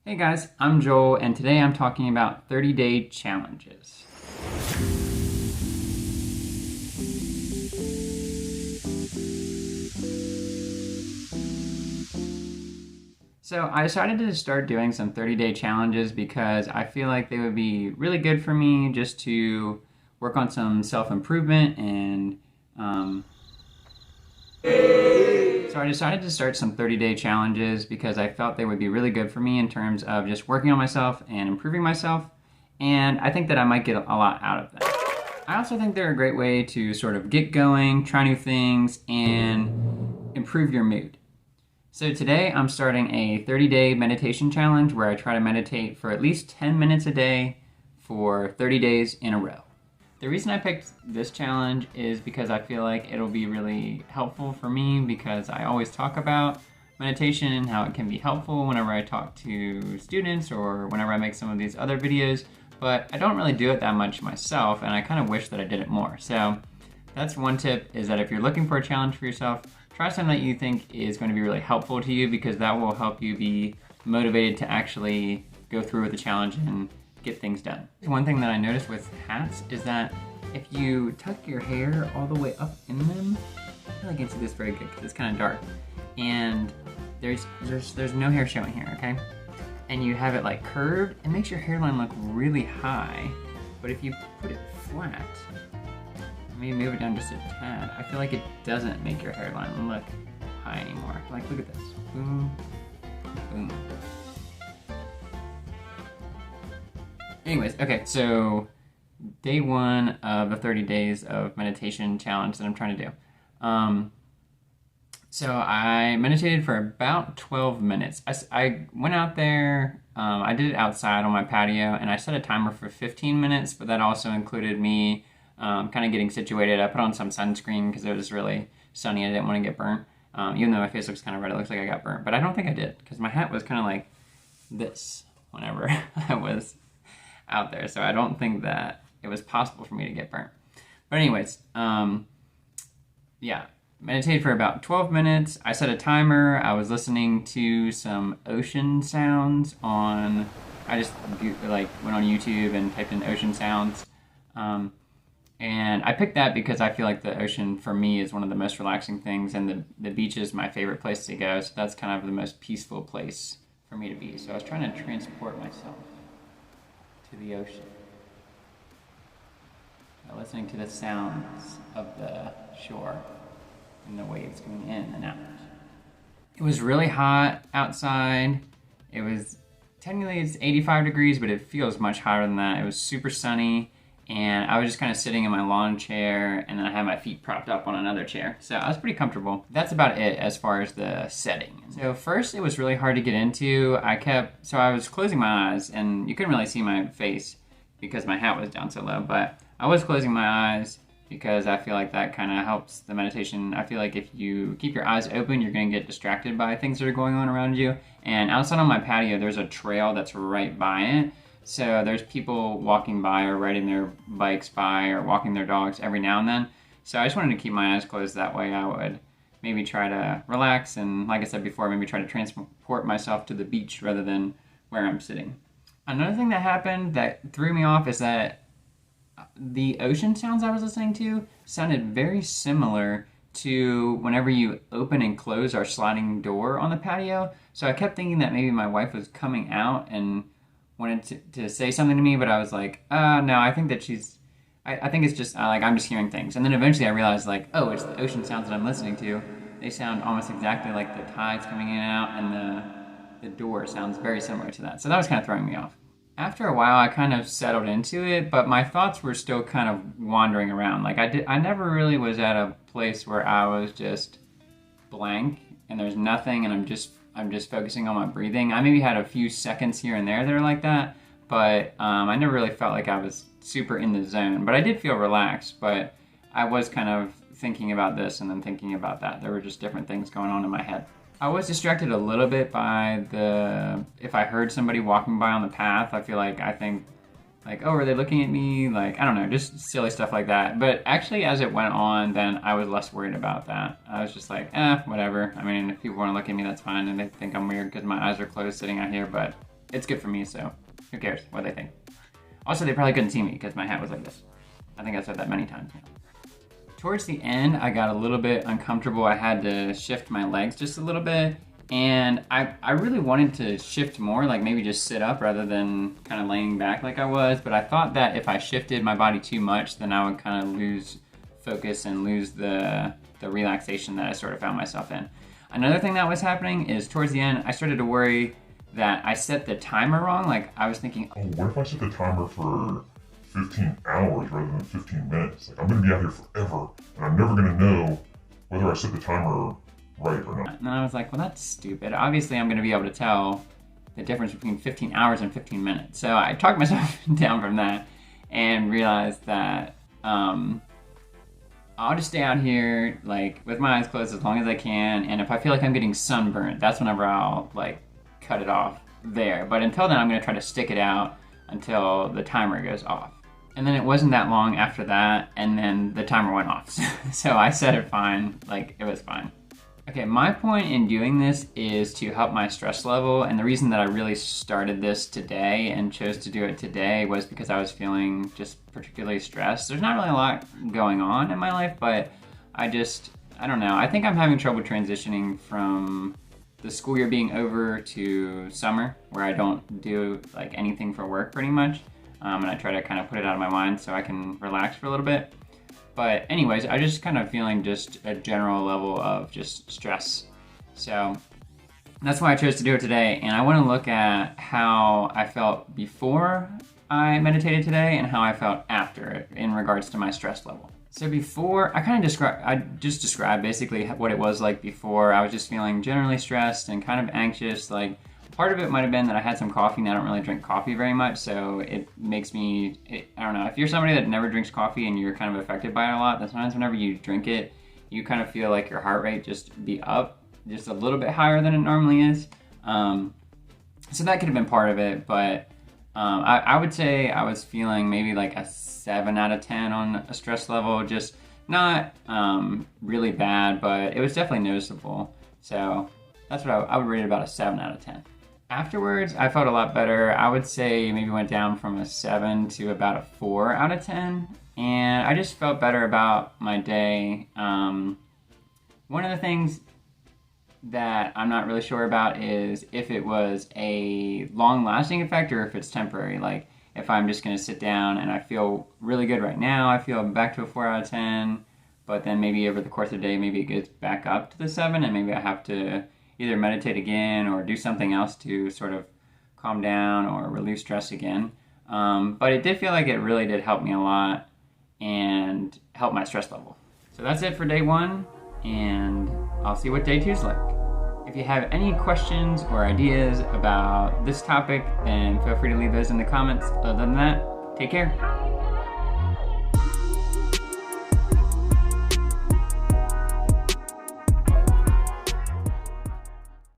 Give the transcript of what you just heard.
Hey guys, I'm Joel, and today I'm talking about 30-day challenges. So I decided to start doing some 30-day challenges because I feel like they would be really good for me just to work on some self-improvement and so I decided to start some 30-day challenges because I felt they would be really good for me in terms of just working on myself and improving myself, and I think that I might get a lot out of them. I also think they're a great way to sort of get going, try new things, and improve your mood. So today I'm starting a 30-day meditation challenge where I try to meditate for at least 10 minutes a day for 30 days in a row. The reason I picked this challenge is because I feel like it'll be really helpful for me because I always talk about meditation and how it can be helpful whenever I talk to students or whenever I make some of these other videos, but I don't really do it that much myself, and I kind of wish that I did it more. So that's one tip, is that if you're looking for a challenge for yourself, try something that you think is going to be really helpful to you, because that will help you be motivated to actually go through with the challenge and get things done. One thing that I noticed with hats is that if you tuck your hair all the way up in them, I feel like I can see this very good because it's kind of dark, and there's no hair showing here, okay? And you have it like curved, it makes your hairline look really high. But if you put it flat, maybe move it down just a tad, I feel like it doesn't make your hairline look high anymore. Like, look at this. Boom, boom. Anyways, okay, so day one of the 30 days of meditation challenge that I'm trying to do. So I meditated for about 12 minutes. I went out there, I did it outside on my patio, and I set a timer for 15 minutes, but that also included me kind of getting situated. I put on some sunscreen because it was really sunny. I didn't want to get burnt. Even though my face looks kind of red, it looks like I got burnt, but I don't think I did because my hat was kind of like this whenever I was out there, so I don't think that it was possible for me to get burnt. But anyways, yeah, meditated for about 12 minutes. I set a timer. I was listening to some ocean sounds on, I just like went on YouTube and typed in ocean sounds. And I picked that because I feel like the ocean for me is one of the most relaxing things, and the beach is my favorite place to go, so that's kind of the most peaceful place for me to be. So I was trying to transport myself to the ocean by listening to the sounds of the shore and the waves coming in and out. It was really hot outside. It was, technically it's 85 degrees, but it feels much hotter than that. It was super sunny, and I was just kind of sitting in my lawn chair, and then I had my feet propped up on another chair. So I was pretty comfortable. That's about it as far as the setting. So first, it was really hard to get into. So I was closing my eyes, and you couldn't really see my face because my hat was down so low, but I was closing my eyes because I feel like that kind of helps the meditation. I feel like if you keep your eyes open, you're going to get distracted by things that are going on around you. And outside on my patio, there's a trail that's right by it. So there's people walking by or riding their bikes by or walking their dogs every now and then. So I just wanted to keep my eyes closed. That way I would maybe try to relax and, like I said before, maybe try to transport myself to the beach rather than where I'm sitting. Another thing that happened that threw me off is that the ocean sounds I was listening to sounded very similar to whenever you open and close our sliding door on the patio. So I kept thinking that maybe my wife was coming out and wanted to say something to me, but I was like, no, I think that I think it's just like I'm just hearing things. And then eventually I realized, like, oh, it's the ocean sounds that I'm listening to. They sound almost exactly like the tides coming in and out, and the door sounds very similar to that. So that was kind of throwing me off. After a while, I kind of settled into it, but my thoughts were still kind of wandering around. Like I never really was at a place where I was just blank and there's nothing, and I'm just focusing on my breathing. I maybe had a few seconds here and there that are like that, but I never really felt like I was super in the zone. But I did feel relaxed, but I was kind of thinking about this and then thinking about that. There were just different things going on in my head. I was distracted a little bit by if I heard somebody walking by on the path, I think, like, oh, are they looking at me? Like, I don't know, just silly stuff like that. But actually, as it went on, then I was less worried about that. I was just like, whatever. I mean, if people want to look at me, that's fine, and they think I'm weird because my eyes are closed sitting out here, but it's good for me, so who cares what they think. Also, they probably couldn't see me because my hat was like this. I think I've said that many times now. Towards the end, I got a little bit uncomfortable. I had to shift my legs just a little bit, and I really wanted to shift more, like maybe just sit up rather than kind of laying back like I was, but I thought that if I shifted my body too much, then I would kind of lose focus and lose the relaxation that I sort of found myself in. Another thing that was happening is towards the end, I started to worry that I set the timer wrong. Like I was thinking, oh, what if I set the timer for 15 hours rather than 15 minutes? Like I'm gonna be out here forever and I'm never gonna know whether I set the timer right or not. And then I was like, well, that's stupid. Obviously I'm gonna be able to tell the difference between 15 hours and 15 minutes. So I talked myself down from that and realized that I'll just stay out here like with my eyes closed as long as I can, and if I feel like I'm getting sunburned, that's whenever I'll like cut it off there. But until then, I'm gonna try to stick it out until the timer goes off. And then it wasn't that long after that, and then the timer went off. So I set it fine, like it was fine. Okay, my point in doing this is to help my stress level, and the reason that I really started this today and chose to do it today was because I was feeling just particularly stressed. There's not really a lot going on in my life, but I don't know. I think I'm having trouble transitioning from the school year being over to summer, where I don't do like anything for work pretty much, and I try to kind of put it out of my mind so I can relax for a little bit. But anyways, I just kind of feeling just a general level of just stress. So that's why I chose to do it today. And I want to look at how I felt before I meditated today and how I felt after in regards to my stress level. So before, I just described basically what it was like before. I was just feeling generally stressed and kind of anxious. Like part of it might have been that I had some coffee and I don't really drink coffee very much. So it makes me, I don't know, if you're somebody that never drinks coffee and you're kind of affected by it a lot, then sometimes whenever you drink it, you kind of feel like your heart rate just be up just a little bit higher than it normally is. So that could have been part of it, but I would say I was feeling maybe like a 7 out of 10 on a stress level, just not really bad, but it was definitely noticeable. So that's what I would rate it, about a 7 out of 10. Afterwards, I felt a lot better. I would say maybe went down from a 7 to about a 4 out of 10. And I just felt better about my day. One of the things that I'm not really sure about is if it was a long-lasting effect or if it's temporary. Like if I'm just gonna sit down and I feel really good right now, I feel back to a 4 out of 10, but then maybe over the course of the day, maybe it gets back up to the 7 and maybe I have to either meditate again or do something else to sort of calm down or relieve stress again. But it did feel like it really did help me a lot and help my stress level. So that's it for day 1, and I'll see what day 2's like. If you have any questions or ideas about this topic, then feel free to leave those in the comments. Other than that, take care.